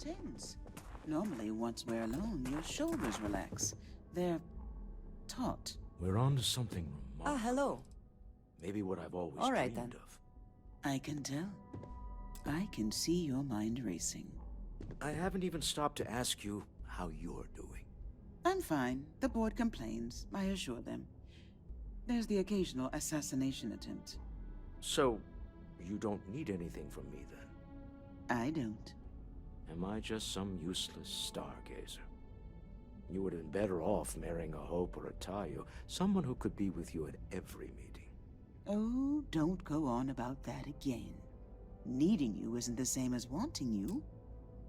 tense. Normally, once we're alone, your shoulders relax. They're taut. We're on to something remarkable. Ah, hello. Maybe what I've always All right, dreamed then. of. I can tell. I can see your mind racing. I haven't even stopped to ask you how you're doing. I'm fine. The board complains, I assure them. There's the occasional assassination attempt. So, you don't need anything from me then? I don't. Am I just some useless stargazer? You would have been better off marrying a Hope or a Tayo, someone who could be with you at every meeting. Oh, don't go on about that again. Needing you isn't the same as wanting you.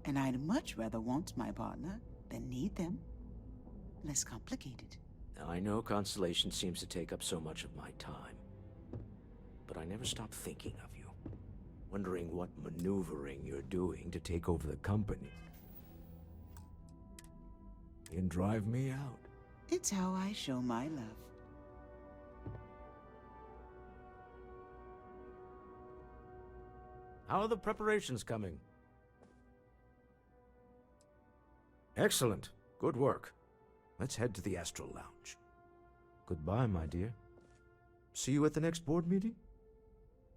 And I'd much rather want my partner than need them. Less complicated. Now, I know Constellation seems to take up so much of my time, but I never stop thinking of you, wondering what maneuvering you're doing to take over the company. And drive me out. It's how I show my love. How are the preparations coming? Excellent. Good work. Let's head to the Astral Lounge. Goodbye, my dear. See you at the next board meeting?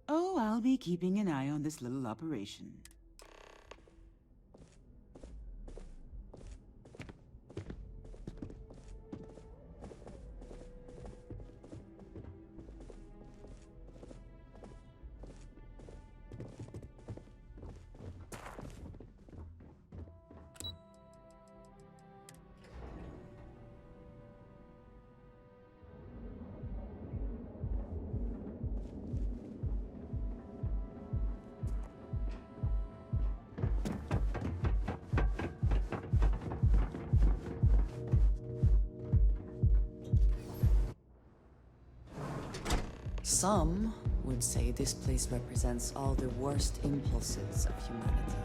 Oh, I'll be keeping an eye on this little operation. Some would say this place represents all the worst impulses of humanity.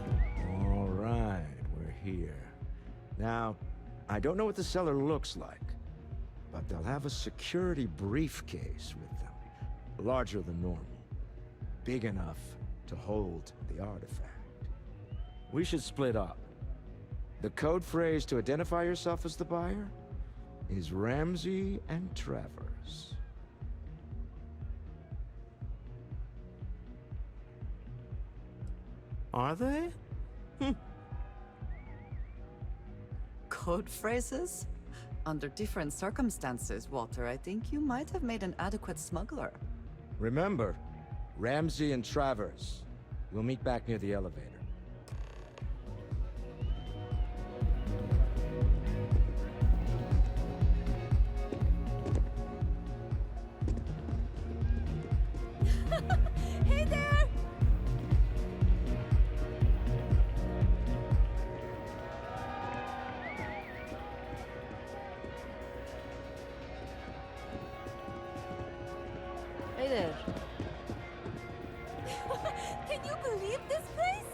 All right, we're here. Now, I don't know what the cellar looks like, but they'll have a security briefcase with them. Larger than normal. Big enough to hold the artifact. We should split up. The code phrase to identify yourself as the buyer is Ramsey and Travers. Are they? Code phrases? Under different circumstances, Walter, I think you might have made an adequate smuggler. Remember, Ramsey and Travers. We'll meet back near the elevator. Hey there! Hey there. Can you believe this place?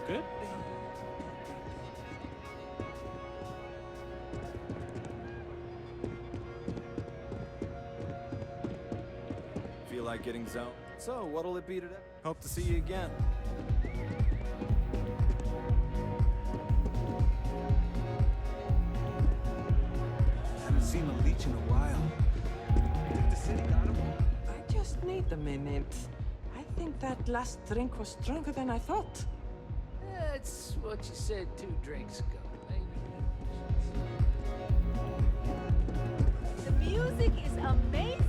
Good? Feel like getting zoned? So, what'll it be today? Hope to see you again. Haven't seen a leech in a while. Think the city got him? I just need a minute. I think that last drink was stronger than I thought. That's what you said 2 drinks ago. The music is amazing!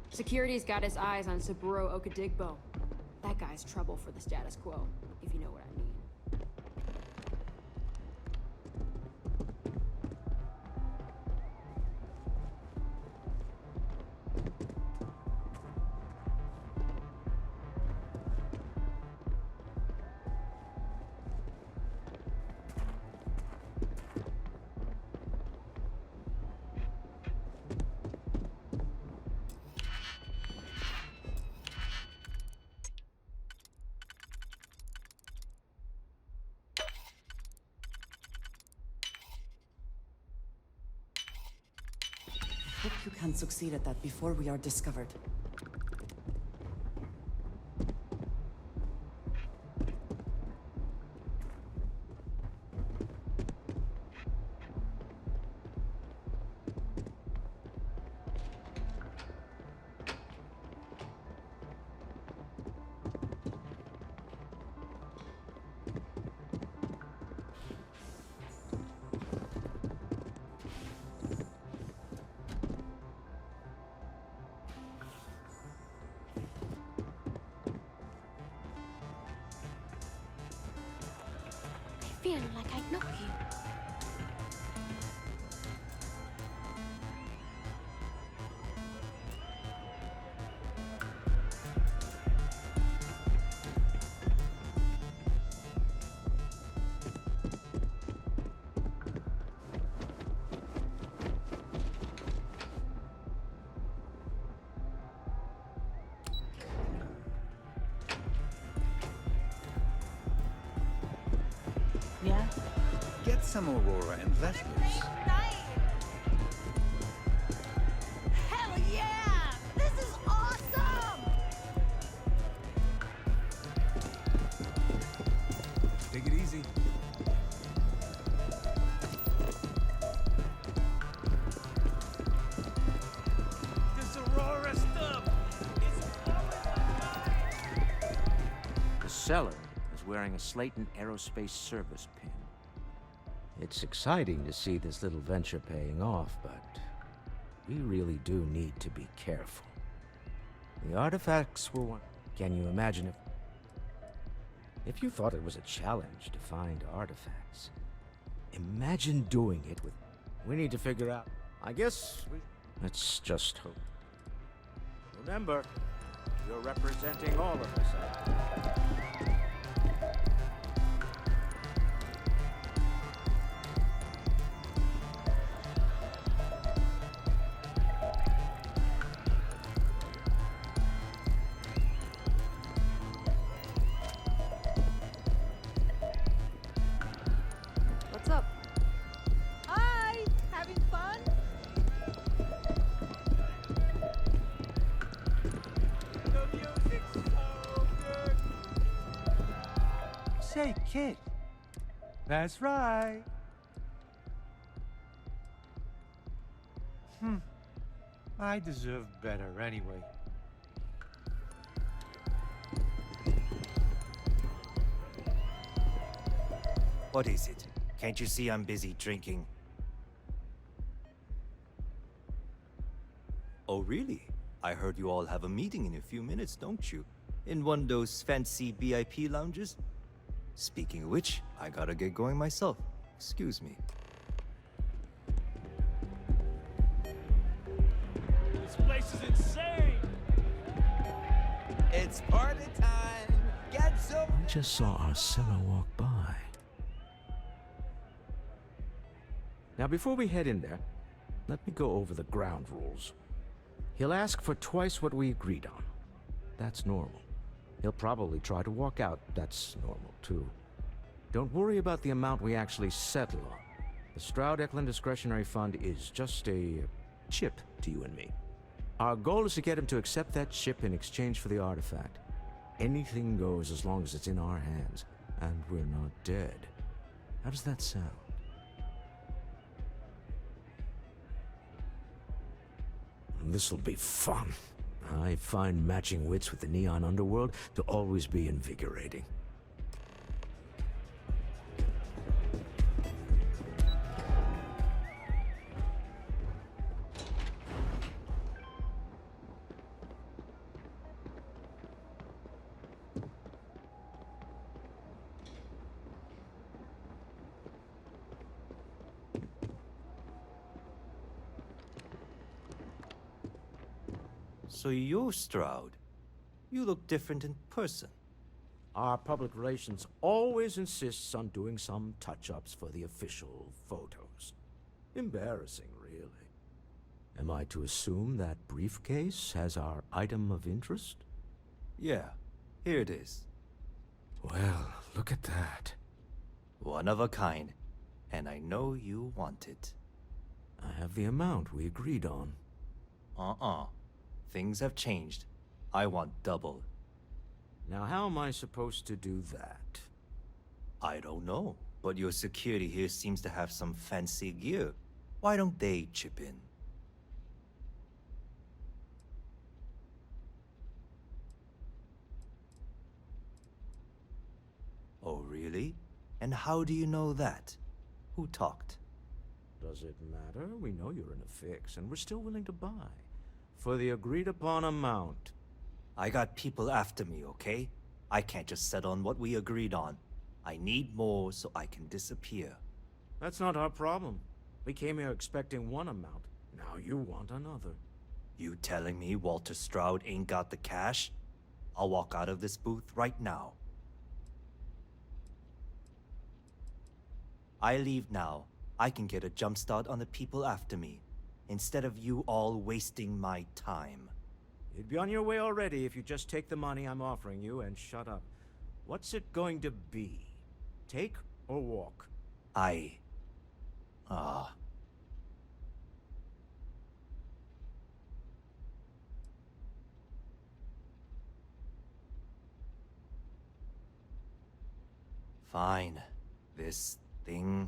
Security's got his eyes on Saburo Okadigbo. That guy's trouble for the status quo, if you know what I mean. hope you can succeed at that before we are discovered. I feel like I know you. Yeah? Get some Aurora and let loose. Hell yeah! This is awesome! Take it easy. This Aurora stuff is blowing my mind. The seller is wearing a Slayton Aerospace service pin. It's exciting to see this little venture paying off, but we really do need to be careful. The artifacts were one. Can you imagine if you thought it was a challenge to find artifacts? Imagine doing it with. We need to figure out. Let's just hope. Remember, you're representing all of us. What's up? Hi! Having fun? The music's so good. Say, kid. That's right. I deserve better anyway. What is it? Can't you see I'm busy drinking? Oh, really? I heard you all have a meeting in a few minutes, don't you? In one of those fancy VIP lounges? Speaking of which, I gotta get going myself. Excuse me. This place is insane! It's party time! Get some! I just saw our seller walk by. Now, before we head in there, let me go over the ground rules. He'll ask for twice what we agreed on. That's normal. He'll probably try to walk out. That's normal, too. Don't worry about the amount we actually settle on. The Stroud-Eklund Discretionary Fund is just a chip to you and me. Our goal is to get him to accept that chip in exchange for the artifact. Anything goes as long as it's in our hands, and we're not dead. How does that sound? This'll be fun. I find matching wits with the neon underworld to always be invigorating. So you're Stroud. You look different in person. Our public relations always insists on doing some touch-ups for the official photos. Embarrassing, really. Am I to assume that briefcase has our item of interest? Yeah, here it is. Well, look at that. One of a kind. And I know you want it. I have the amount we agreed on. Uh-uh. Things have changed. I want double. Now, how am I supposed to do that? I don't know, but your security here seems to have some fancy gear. Why don't they chip in? Oh, really? And how do you know that? Who talked? Does it matter? We know you're in a fix, and we're still willing to buy. For the agreed-upon amount. I got people after me, okay? I can't just settle on what we agreed on. I need more so I can disappear. That's not our problem. We came here expecting one amount. Now you want another. You telling me Walter Stroud ain't got the cash? I'll walk out of this booth right now. I leave now. I can get a jump start on the people after me, instead of you all wasting my time. You'd be on your way already if you just take the money I'm offering you and shut up. What's it going to be? Take or walk? Fine. This thing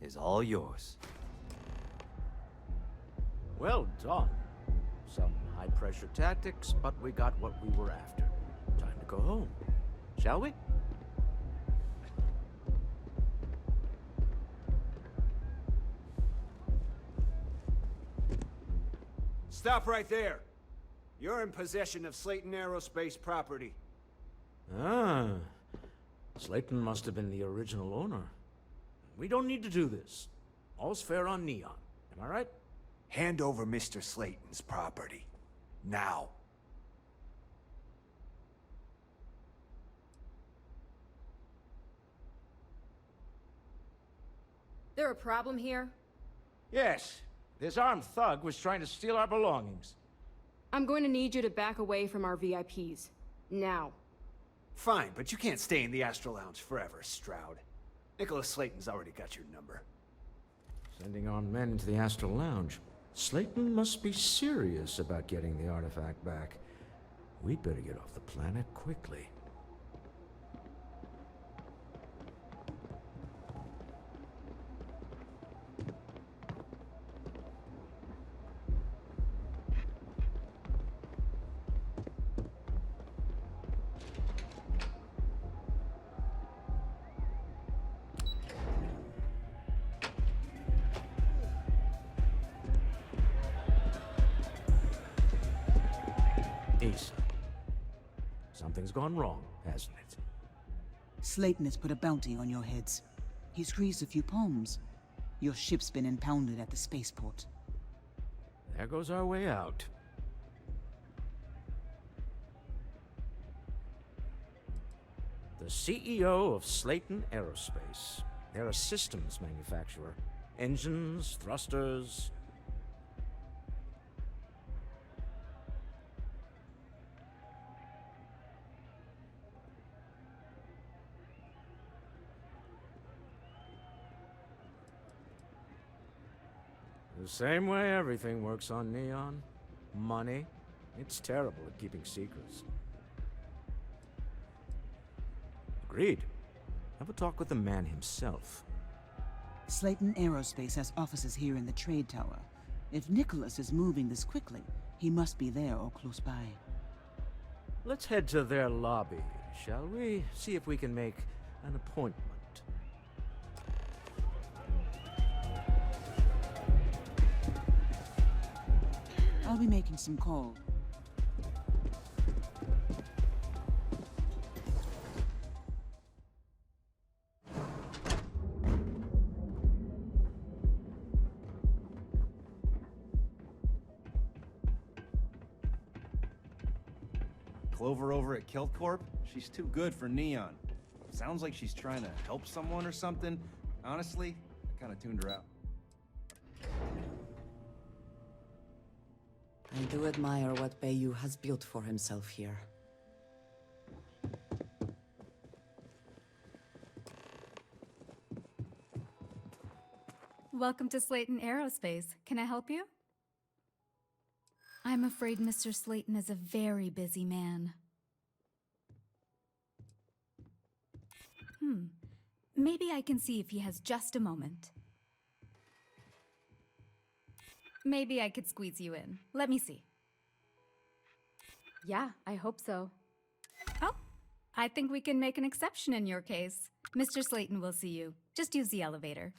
is all yours. Well done. Some high-pressure tactics, but we got what we were after. Time to go home. Shall we? Stop right there. You're in possession of Slayton Aerospace property. Ah. Slayton must have been the original owner. We don't need to do this. All's fair on Neon. Am I right? Hand over Mr. Slayton's property. Now. There a problem here? Yes. This armed thug was trying to steal our belongings. I'm going to need you to back away from our VIPs. Now. Fine, but you can't stay in the Astro Lounge forever, Stroud. Nicholas Slayton's already got your number. Sending armed men into the Astral Lounge. Slayton must be serious about getting the artifact back. We'd better get off the planet quickly. Asa. Something's gone wrong, hasn't it? Slayton has put a bounty on your heads. He's greased a few palms. Your ship's been impounded at the spaceport. There goes our way out. The CEO of Slayton Aerospace. They're a systems manufacturer. Engines, thrusters. The same way everything works on Neon. Money. It's terrible at keeping secrets. Agreed. Have a talk with the man himself. Slayton Aerospace has offices here in the trade tower. If Nicholas is moving this quickly, he must be there or close by. Let's head to their lobby, shall we? See if we can make an appointment. I'll be making some calls. Clover over at Kilt Corp? She's too good for Neon. Sounds like she's trying to help someone or something. Honestly, I kind of tuned her out. I do admire what Bayou has built for himself here. Welcome to Slayton Aerospace. Can I help you? I'm afraid Mr. Slayton is a very busy man. Maybe I can see if he has just a moment. Maybe I could squeeze you in. Let me see. Yeah, I hope so. Oh, I think we can make an exception in your case. Mr. Slayton will see you. Just use the elevator.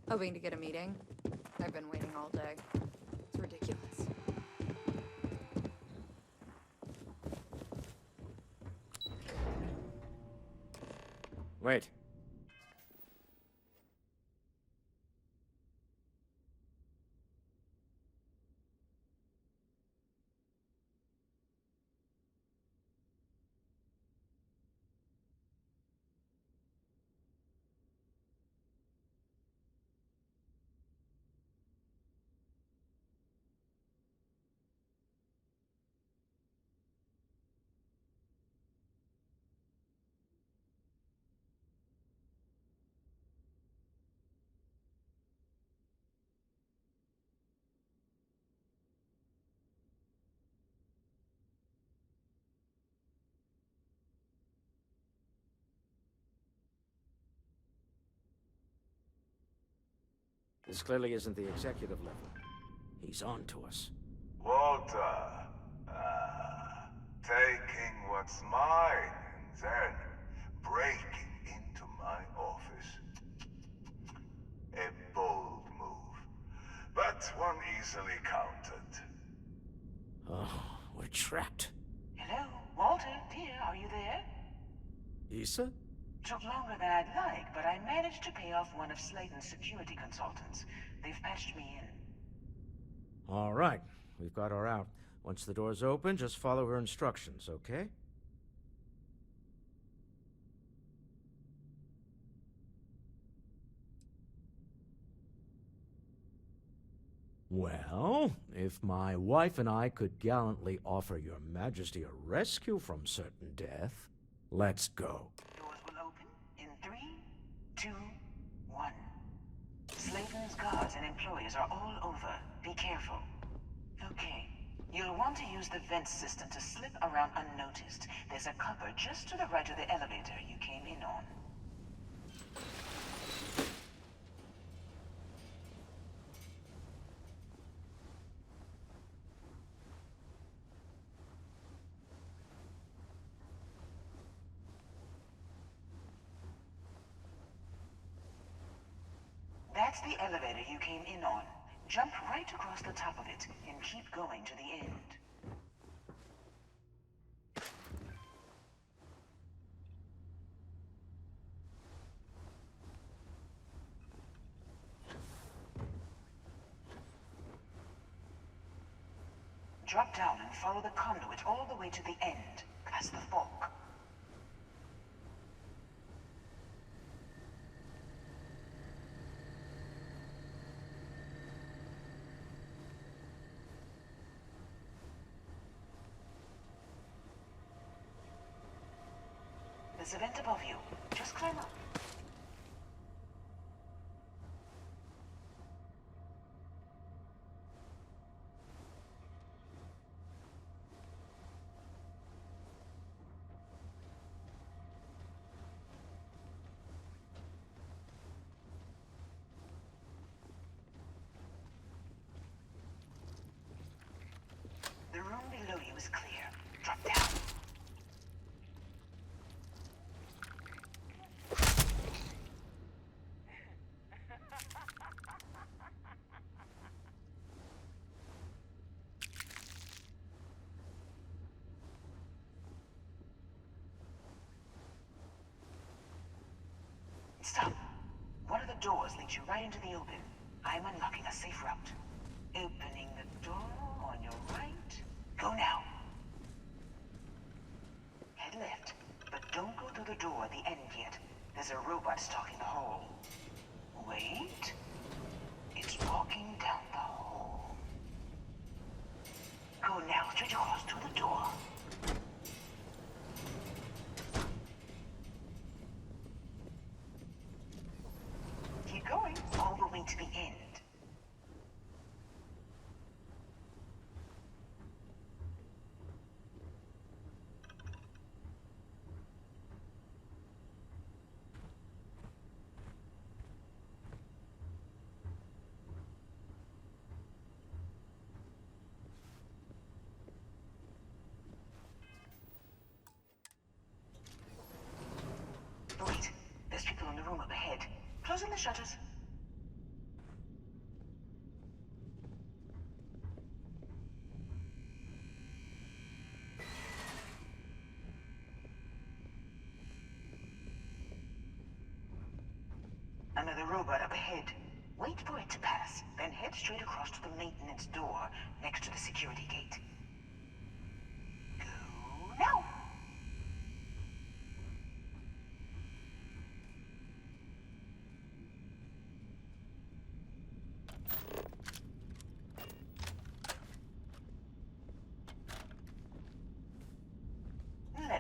Hoping to get a meeting? I've been waiting all day. It's ridiculous. Wait. This clearly isn't the executive level. He's on to us. Walter, taking what's mine and then breaking into my office. A bold move, but one easily countered. Oh, we're trapped. Hello, Walter, dear, are you there? Issa? Took longer than I'd like, but I managed to pay off one of Slayton's security consultants. They've patched me in. All right, we've got her out. Once the door's open, just follow her instructions, okay? Well, if my wife and I could gallantly offer your majesty a rescue from certain death, let's go. Doors will open in 3, 2, 1. Slayton's guards and employees are all over. Be careful. Okay. You'll want to use the vent system to slip around unnoticed. There's a cupboard just to the right of the elevator you came in on. That's the elevator you came in on. Jump right across the top of it and keep going to the end. Drop down and follow the conduit all the way to the end, past the fork. There's a vent above you. Just climb up. The room below you is clear. Drop down. Stop. One of the doors leads you right into the open. I'm unlocking a safe route. Opening the door on your right. Go now. Head left, but don't go through the door at the end yet. There's a robot stalking the hall. Wait. It's walking down the hall. Go now, straight across to the door. shutters. Another robot up ahead. Wait for it to pass, then head straight across to the maintenance door next to the security gate. Go now!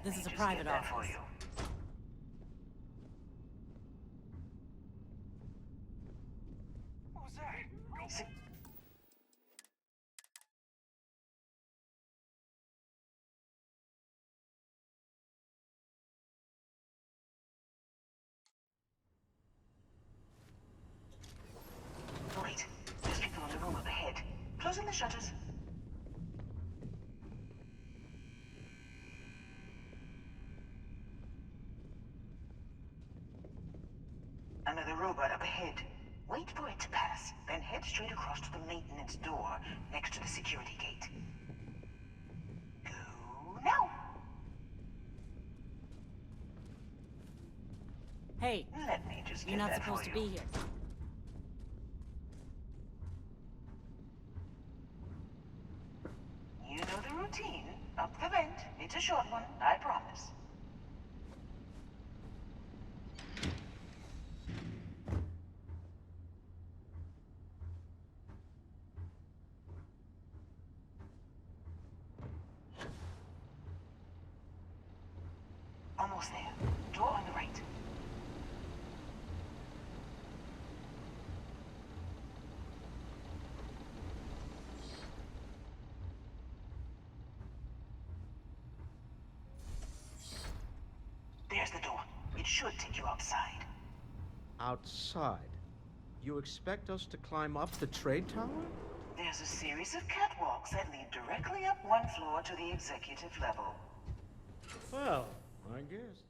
This is a private office. For you. What was that? Se- Wait, there's people in the room up ahead. Closing the shutters. Another robot up ahead. Wait for it to pass, then head straight across to the maintenance door next to the security gate. Go now! Hey, Let me just get you're not that supposed for to you. be here. You know the routine. Up the vent. It's a short one, I promise. Almost there. Door on the right. There's the door. It should take you outside. Outside? You expect us to climb up the trade tower? There's a series of catwalks that lead directly up one floor to the executive level. Well, I guess.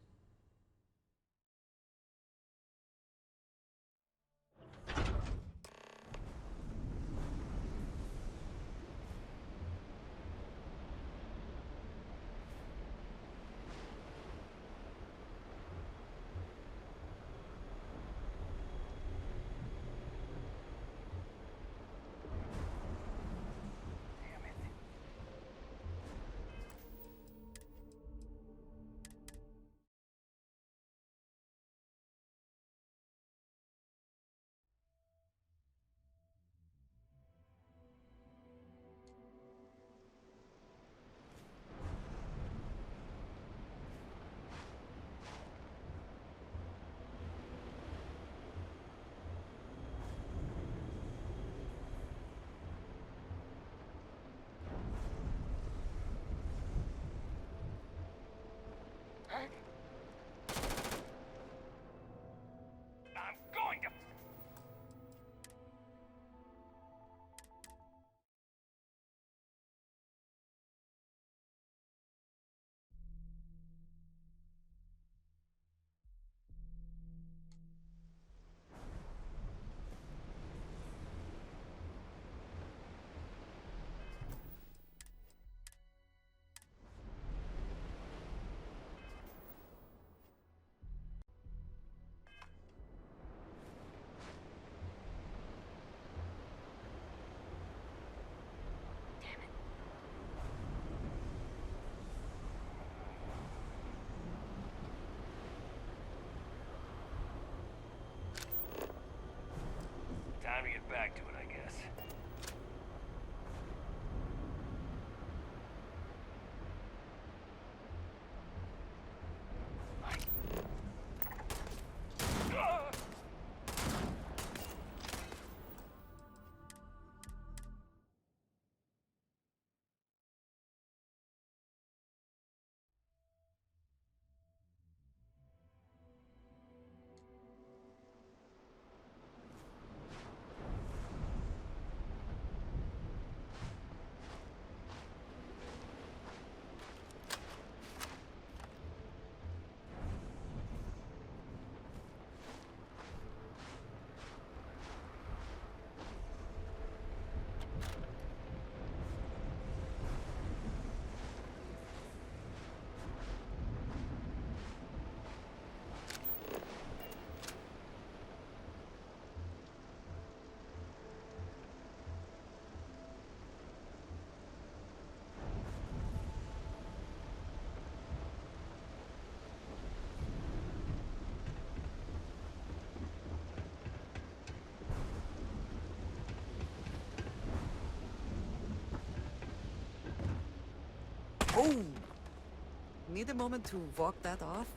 I'm going to... Time to get back to it, I guess. Oh! Need a moment to walk that off?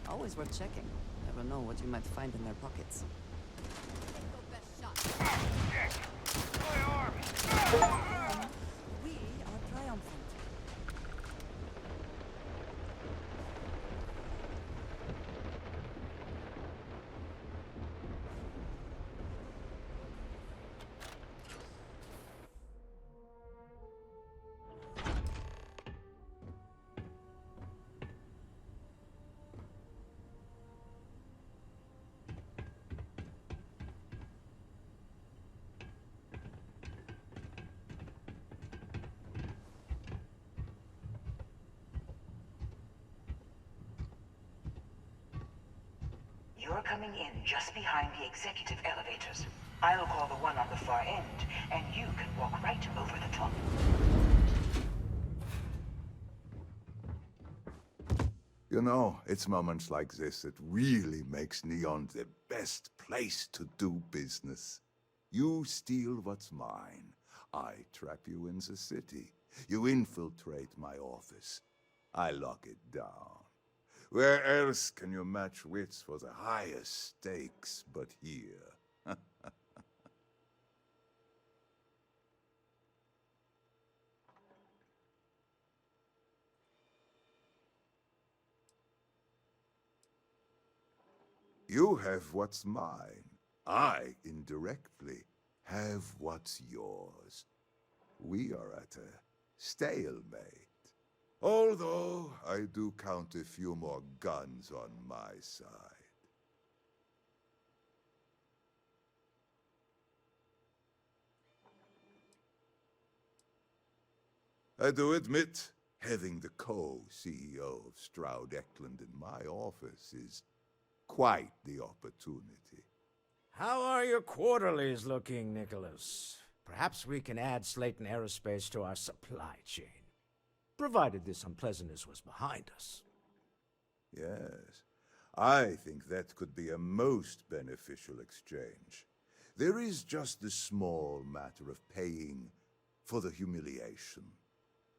Always worth checking. Never know what you might find in their pockets. We are triumphant. You're coming in just behind the executive elevators. I'll call the one on the far end, and you can walk right over the top. You know, it's moments like this that really makes Neon the best place to do business. You steal what's mine. I trap you in the city. You infiltrate my office. I lock it down. Where else can you match wits for the highest stakes but here? You have what's mine. I, indirectly, have what's yours. We are at a stalemate. Although I do count a few more guns on my side. I do admit, having the co-CEO of Stroud Eklund in my office is quite the opportunity. How are your quarterlies looking, Nicholas? Perhaps we can add Slayton Aerospace to our supply chain, provided this unpleasantness was behind us. Yes, I think that could be a most beneficial exchange. There is just the small matter of paying for the humiliation.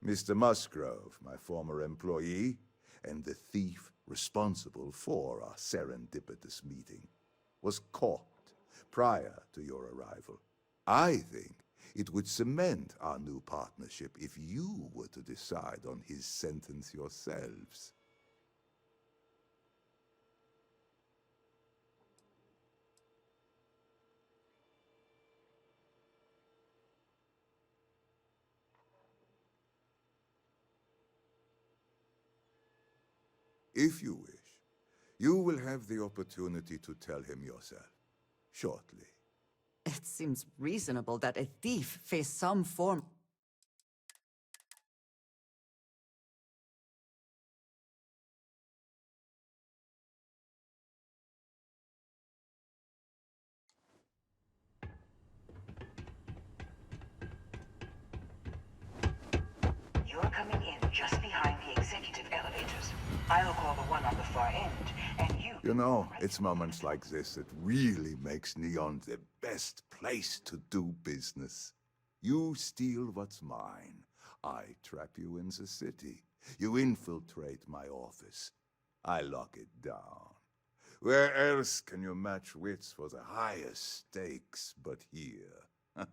Mr. Musgrove, my former employee, and the thief responsible for our serendipitous meeting, was caught prior to your arrival. I think it would cement our new partnership if you were to decide on his sentence yourselves. If you wish, you will have the opportunity to tell him yourself, shortly. It seems reasonable that a thief face some form. You're coming in just behind the executive elevators. I'll call the one on the far end, and you... You know, it's moments like this that really makes Neon the best place to do business. You steal what's mine. I trap you in the city. You infiltrate my office. I lock it down. Where else can you match wits for the highest stakes but here?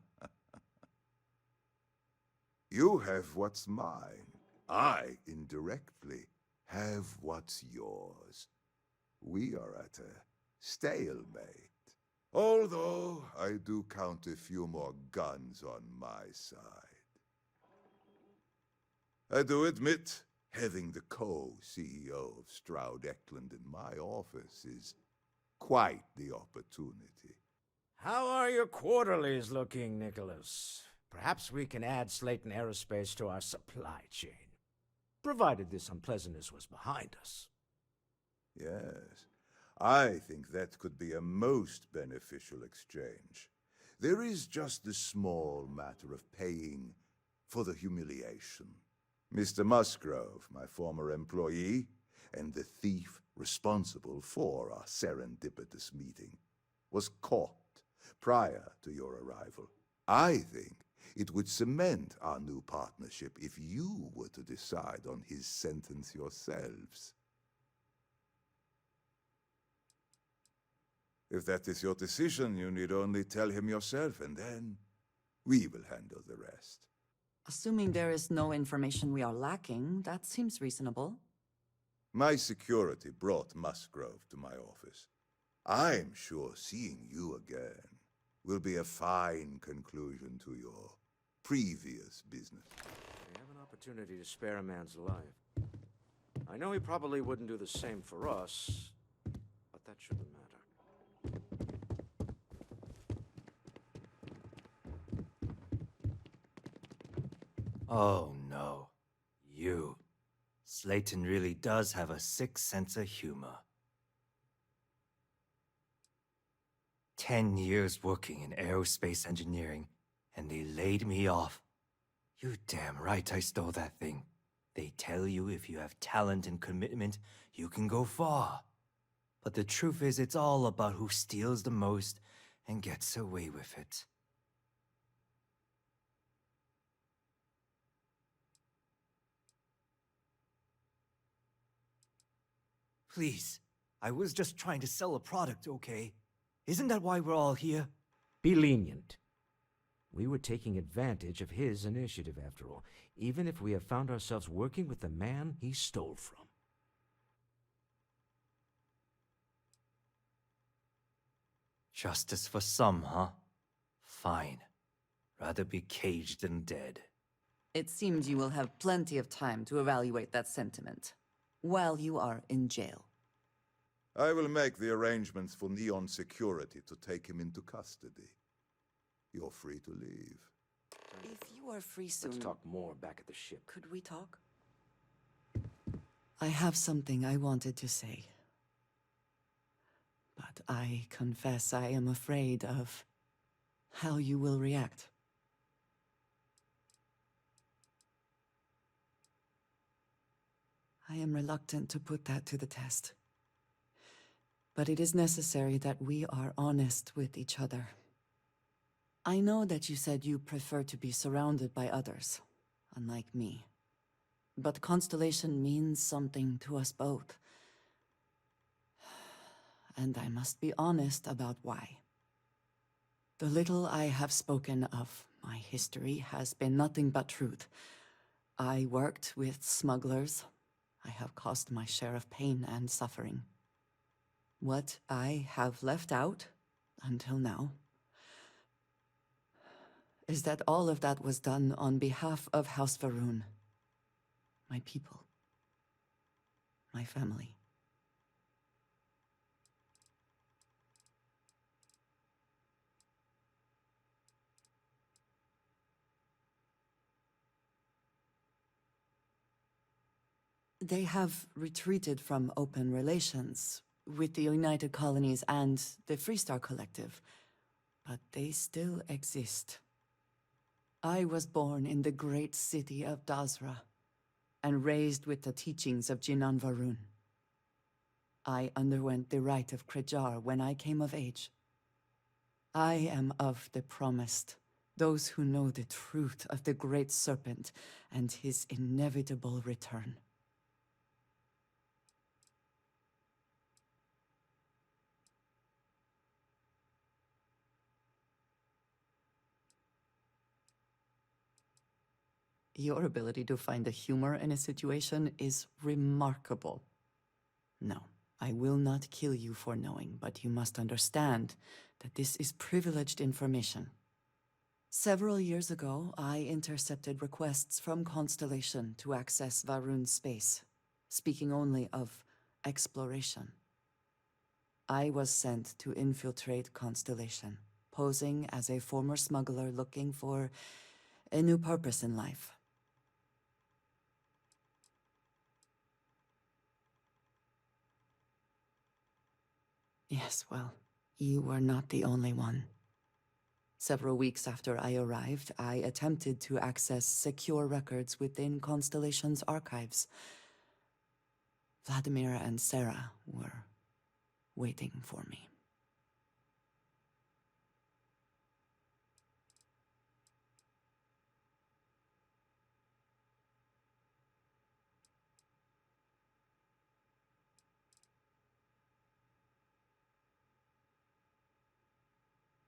You have what's mine. I, indirectly, have what's yours. We are at a stalemate. Although I do count a few more guns on my side. I do admit, having the co-CEO of Stroud Eklund in my office is quite the opportunity. How are your quarterlies looking, Nicholas? Perhaps we can add Slayton Aerospace to our supply chain, provided this unpleasantness was behind us. Yes, I think that could be a most beneficial exchange. There is just the small matter of paying for the humiliation. Mr. Musgrove, my former employee, and the thief responsible for our serendipitous meeting, was caught prior to your arrival. I think it would cement our new partnership if you were to decide on his sentence yourselves. If that is your decision, you need only tell him yourself, and then we will handle the rest. Assuming there is no information we are lacking, that seems reasonable. My security brought Musgrove to my office. I'm sure seeing you again will be a fine conclusion to your previous business. We have an opportunity to spare a man's life. I know he probably wouldn't do the same for us, but that shouldn't matter. Oh no. You. Slayton really does have a sick sense of humor. 10 years working in aerospace engineering, and they laid me off. You damn right I stole that thing. They tell you if you have talent and commitment, you can go far. But the truth is, it's all about who steals the most and gets away with it. Please. I was just trying to sell a product, okay? Isn't that why we're all here? Be lenient. We were taking advantage of his initiative, after all, even if we have found ourselves working with the man he stole from. Justice for some, huh? Fine. Rather be caged than dead. It seems you will have plenty of time to evaluate that sentiment while you are in jail. I will make the arrangements for Neon Security to take him into custody. You're free to leave. If you are free soon... Let's talk more back at the ship. Could we talk? I have something I wanted to say. But I confess I am afraid of how you will react. I am reluctant to put that to the test. But it is necessary that we are honest with each other. I know that you said you prefer to be surrounded by others, unlike me. But Constellation means something to us both. And I must be honest about why. The little I have spoken of my history has been nothing but truth. I worked with smugglers. I have caused my share of pain and suffering. What I have left out, until now, is that all of that was done on behalf of House Varun. My people. My family. They have retreated from open relations with the United Colonies and the Freestar Collective, but they still exist. I was born in the great city of Dazra, and raised with the teachings of Jinan Varun. I underwent the rite of Krejar when I came of age. I am of the promised, those who know the truth of the Great Serpent and his inevitable return. Your ability to find the humor in a situation is remarkable. No, I will not kill you for knowing, but you must understand that this is privileged information. Several years ago, I intercepted requests from Constellation to access Varun's space, speaking only of exploration. I was sent to infiltrate Constellation, posing as a former smuggler looking for a new purpose in life. Yes, well, you were not the only one. Several weeks after I arrived, I attempted to access secure records within Constellation's archives. Vladimir and Sarah were waiting for me.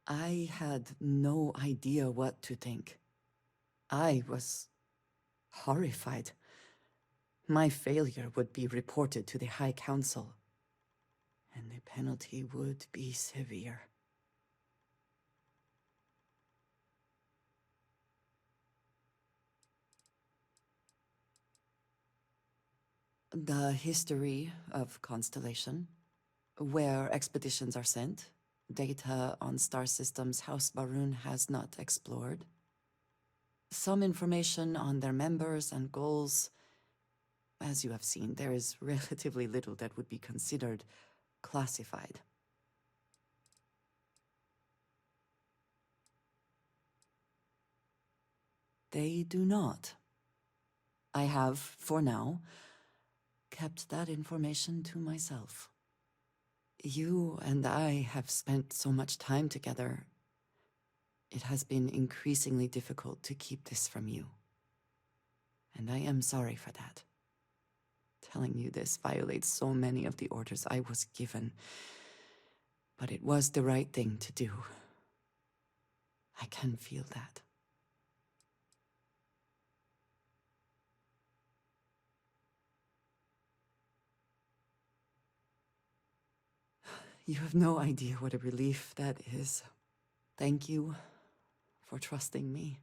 I had no idea what to think. I was horrified. My failure would be reported to the High Council, and the penalty would be severe. The history of Constellation, where expeditions are sent, data on star systems House Varun has not explored. Some information on their members and goals. As you have seen, there is relatively little that would be considered classified. They do not. I have, for now, kept that information to myself. You and I have spent so much time together. It has been increasingly difficult to keep this from you. And I am sorry for that. Telling you this violates so many of the orders I was given. But it was the right thing to do. I can feel that. You have no idea what a relief that is. Thank you for trusting me.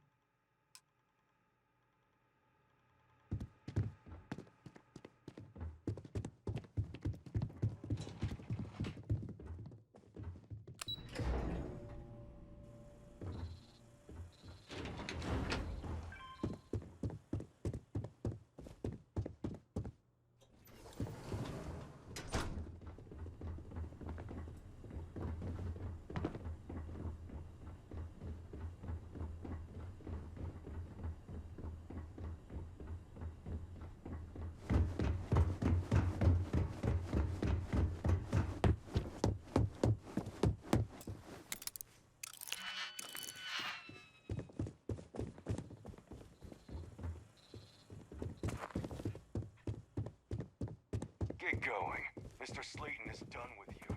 Get going. Mr. Slayton is done with you.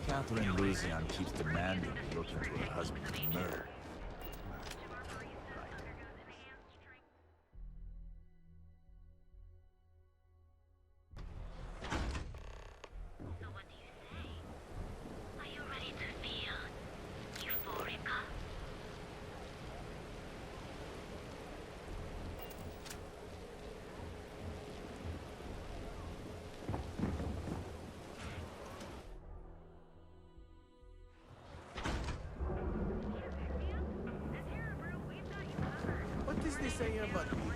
Catherine Luzian keeps demanding to look into her husband's murder. What does this say about me?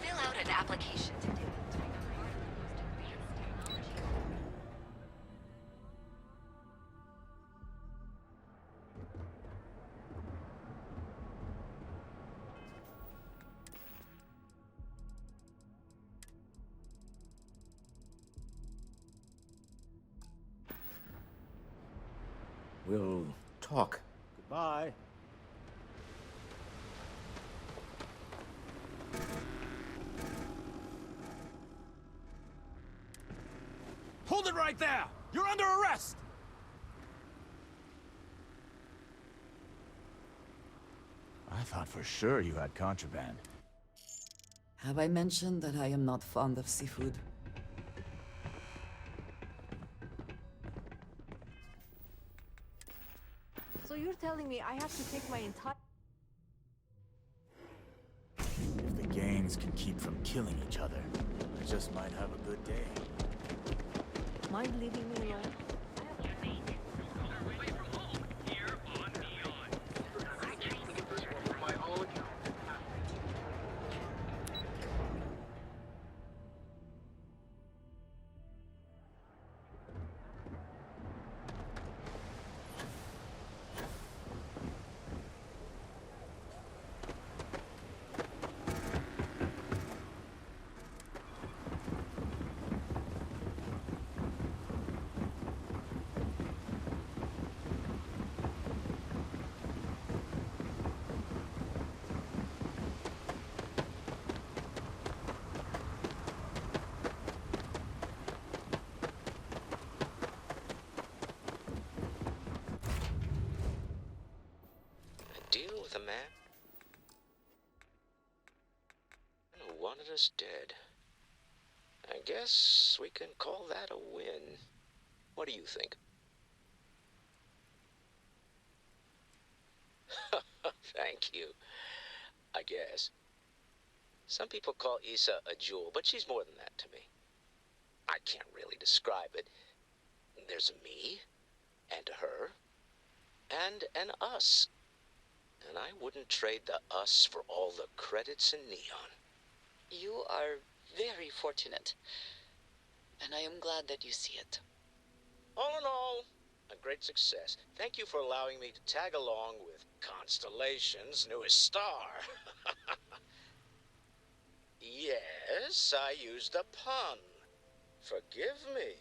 Fill out an application today. We'll talk. Goodbye. Hold it right there! You're under arrest! I thought for sure you had contraband. Have I mentioned that I am not fond of seafood? So you're telling me I have to take my entire... If the gangs can keep from killing each other, I just might have a good day. Mind leaving me alone? Deal with a man who wanted us dead. I guess we can call that a win. What do you think? Thank you. I guess. Some people call Issa a jewel, but she's more than that to me. I can't really describe it. There's a me, and a her, and an us. And I wouldn't trade the us for all the credits in Neon. You are very fortunate, and I am glad that you see it. All in all, a great success. Thank you for allowing me to tag along with Constellation's newest star. Yes, I used a pun. Forgive me.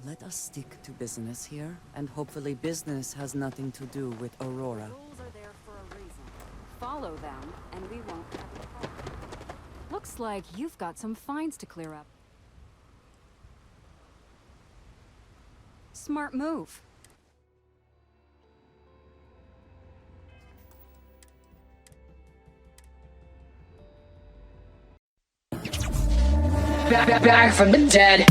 Let us stick to business here, and hopefully business has nothing to do with Aurora. Rules are there for a reason. Follow them, and we won't have a problem. Looks like you've got some fines to clear up. Smart move. Back from the dead.